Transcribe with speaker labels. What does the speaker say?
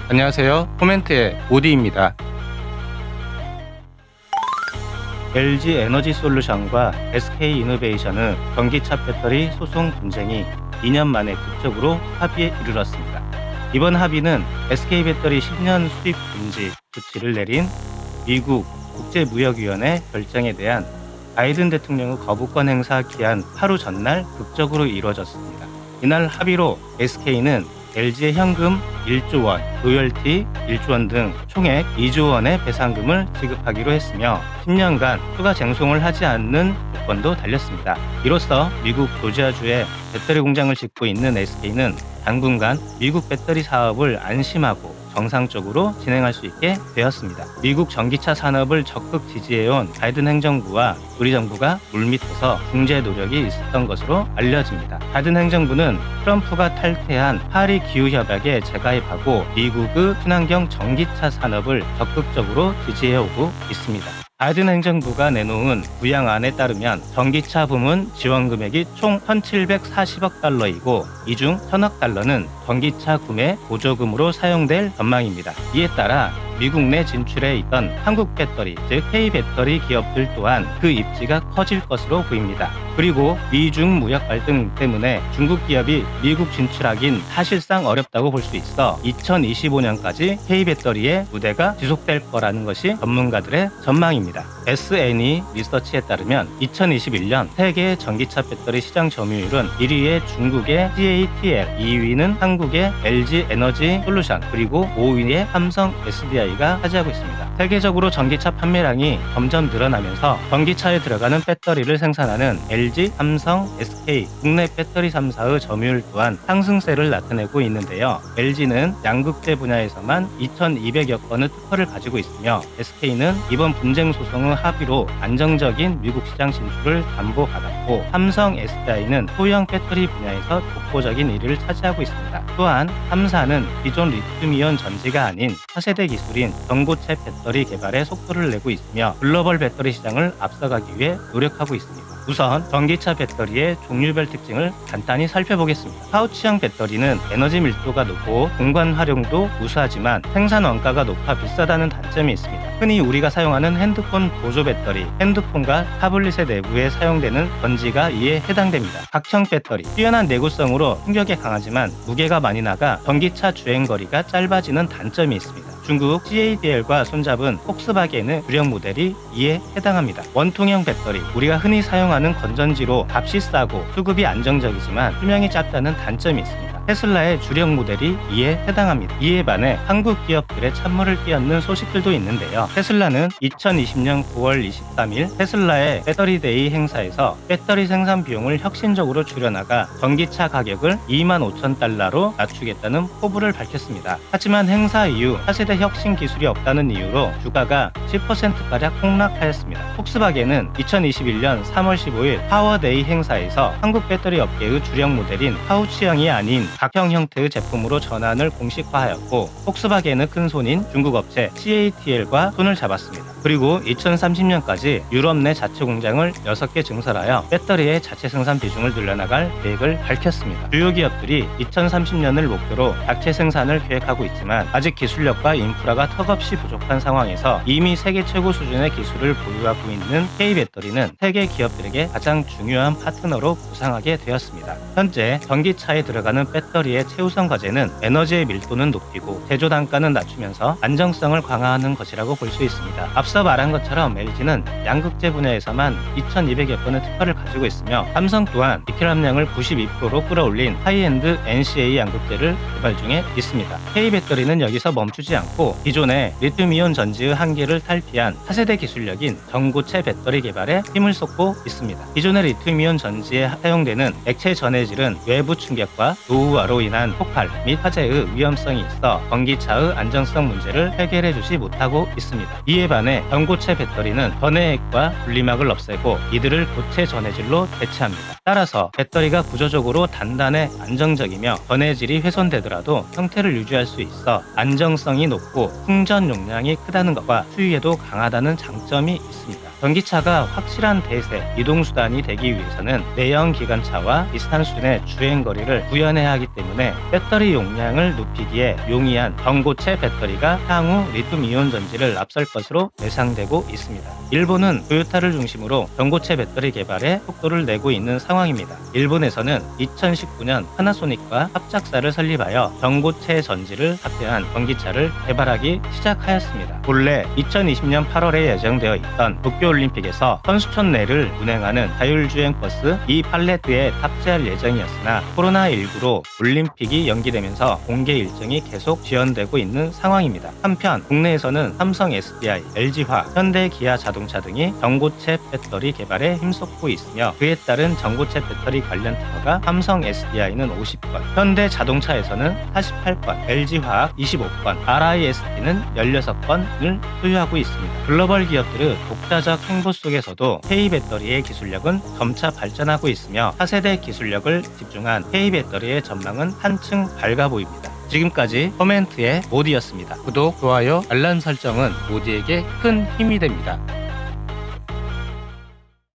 Speaker 1: 안녕하세요. 코멘트의 오디입니다. LG 에너지 솔루션과 SK이노베이션은 전기차 배터리 소송 분쟁이 2년 만에 극적으로 합의에 이르렀습니다. 이번 합의는 SK배터리 10년 수입 금지 조치를 내린 미국 국제무역위원회 결정에 대한 바이든 대통령의 거부권 행사 기한 하루 전날 극적으로 이루어졌습니다. 이날 합의로 SK는 LG의 현금 1조 원, 로열티 1조 원 등 총액 2조 원의 배상금을 지급하기로 했으며 10년간 추가 쟁송을 하지 않는 조건도 달렸습니다. 이로써 미국 조지아주에 배터리 공장을 짓고 있는 SK는 당분간 미국 배터리 사업을 안심하고 정상적으로 진행할 수 있게 되었습니다. 미국 전기차 산업을 적극 지지해온 바이든 행정부와 우리 정부가 물밑에서 중재 노력이 있었던 것으로 알려집니다. 바이든 행정부는 트럼프가 탈퇴한 파리 기후협약에 재가입하고 미국의 친환경 전기차 산업을 적극적으로 지지해오고 있습니다. 바이든 행정부가 내놓은 부양안에 따르면 전기차 부문 지원 금액이 총 1,740억 달러이고 이 중 1,000억 달러는 전기차 구매 보조금으로 사용될 전망입니다. 이에 따라 미국 내 진출해 있던 한국 배터리, 즉 K배터리 기업들 또한 그 입지가 커질 것으로 보입니다. 그리고 미중 무역 갈등 때문에 중국 기업이 미국 진출하긴 사실상 어렵다고 볼 수 있어 2025년까지 K배터리의 무대가 지속될 거라는 것이 전문가들의 전망입니다. SNE 리서치에 따르면 2021년 세계 전기차 배터리 시장 점유율은 1위의 중국의 CATL, 2위는 한국의 LG 에너지 솔루션, 그리고 5위의 삼성 SDI가 차지하고 있습니다. 세계적으로 전기차 판매량이 점점 늘어나면서 전기차에 들어가는 배터리를 생산하는 LG, 삼성, SK, 국내 배터리 3사의 점유율 또한 상승세를 나타내고 있는데요. LG는 양극재 분야에서만 2,200여 건의 특허를 가지고 있으며 SK는 이번 분쟁 소송의 합의로 안정적인 미국 시장 진출을 담보받았고 삼성 SDI는 소형 배터리 분야에서 독보적인 1위를 차지하고 있습니다. 또한 3사는 기존 리튬이온 전지가 아닌 차세대 기술인 전고체 배터리 개발에 속도를 내고 있으며 글로벌 배터리 시장을 앞서가기 위해 노력하고 있습니다. 우선 전기차 배터리의 종류별 특징을 간단히 살펴보겠습니다. 파우치형 배터리는 에너지 밀도가 높고 공간 활용도 우수하지만 생산 원가가 높아 비싸다는 단점이 있습니다. 흔히 우리가 사용하는 핸드폰 보조 배터리, 핸드폰과 타블릿의 내부에 사용되는 전지가 이에 해당됩니다. 각형 배터리, 뛰어난 내구성으로 충격에 강하지만 무게가 많이 나가 전기차 주행거리가 짧아지는 단점이 있습니다. 중국 CATL과 손잡은 폭스바겐의 주력 모델이 이에 해당합니다. 원통형 배터리, 우리가 흔히 사용하는 건전지로 값이 싸고 수급이 안정적이지만 수명이 짧다는 단점이 있습니다. 테슬라의 주력 모델이 이에 해당합니다. 이에 반해 한국 기업들의 찬물을 끼얹는 소식들도 있는데요. 테슬라는 2020년 9월 23일 테슬라의 배터리데이 행사에서 배터리 생산 비용을 혁신적으로 줄여나가 전기차 가격을 25,000달러로 낮추겠다는 포부를 밝혔습니다. 하지만 행사 이후 차세대 혁신 기술이 없다는 이유로 주가가 10%가량 폭락하였습니다. 폭스바겐은 2021년 3월 15일 파워데이 행사에서 한국 배터리 업계의 주력 모델인 파우치형이 아닌 각형 형태의 제품으로 전환을 공식화하였고 폭스바겐의 큰손인 중국 업체 CATL과 손을 잡았습니다. 그리고 2030년까지 유럽 내 자체 공장을 6개 증설하여 배터리의 자체 생산 비중을 늘려나갈 계획을 밝혔습니다. 주요 기업들이 2030년을 목표로 자체 생산을 계획하고 있지만 아직 기술력과 인프라가 턱없이 부족한 상황에서 이미 세계 최고 수준의 기술을 보유하고 있는 K배터리는 세계 기업들에게 가장 중요한 파트너로 부상하게 되었습니다. 현재 전기차에 들어가는 배터리의 최우선 과제는 에너지의 밀도는 높이고 제조 단가는 낮추면서 안정성을 강화하는 것이라고 볼 수 있습니다. 앞서 말한 것처럼 LG는 양극재 분야에서만 2,200여 건의 특허를 가지고 있으며 삼성 또한 니켈 함량을 92%로 끌어올린 하이엔드 NCA 양극재를 개발 중에 있습니다. K배터리는 여기서 멈추지 않고 기존의 리튬이온 전지의 한계를 탈피한 차세대 기술력인 전고체 배터리 개발에 힘을 쏟고 있습니다. 기존의 리튬이온 전지에 사용되는 액체 전해질은 외부 충격과 노후화로 인한 폭발 및 화재의 위험성이 있어 전기차의 안정성 문제를 해결해주지 못하고 있습니다. 이에 반해 전고체 배터리는 전해액과 분리막을 없애고 이들을 고체 전해질로 대체합니다. 따라서 배터리가 구조적으로 단단해 안정적이며 전해질이 훼손되더라도 형태를 유지할 수 있어 안정성이 높고 충전 용량이 크다는 것과 수위에도 강하다는 장점이 있습니다. 전기차가 확실한 대세 이동수단이 되기 위해서는 내연 기관차와 비슷한 수준의 주행거리를 구현해야 하기 발전하기 때문에 배터리 용량을 높이기에 용이한 전고체 배터리가 향후 리튬이온 전지를 앞설 것으로 예상되고 있습니다. 일본은 토요타를 중심으로 전고체 배터리 개발에 속도를 내고 있는 상황입니다. 일본에서는 2019년 파나소닉과 합작사를 설립하여 전고체 전지를 합병한 전기차를 개발하기 시작하였습니다. 본래 2020년 8월에 예정되어 있던 도쿄올림픽에서 선수촌 내를 운행하는 자율주행 버스 이 팔레트에 탑재할 예정이었으나 코로나19로 올림픽이 연기되면서 공개 일정이 계속 지연되고 있는 상황입니다. 한편 국내에서는 삼성 SDI, LG화학, 현대 기아 자동차 등이 전고체 배터리 개발에 힘쏟고 있으며 그에 따른 전고체 배터리 관련 투자가 삼성 SDI는 50건, 현대 자동차에서는 48건, LG화학 25건, RIST는 16건을 소유하고 있습니다. 글로벌 기업들의 독자적 행보 속에서도 K배터리의 기술력은 점차 발전하고 있으며 차세대 기술력을 집중한 K배터리의 전망은 한층 밝아 보입니다. 지금까지 코멘트의 모디였습니다. 구독, 좋아요, 알람 설정은 모디에게 큰 힘이 됩니다.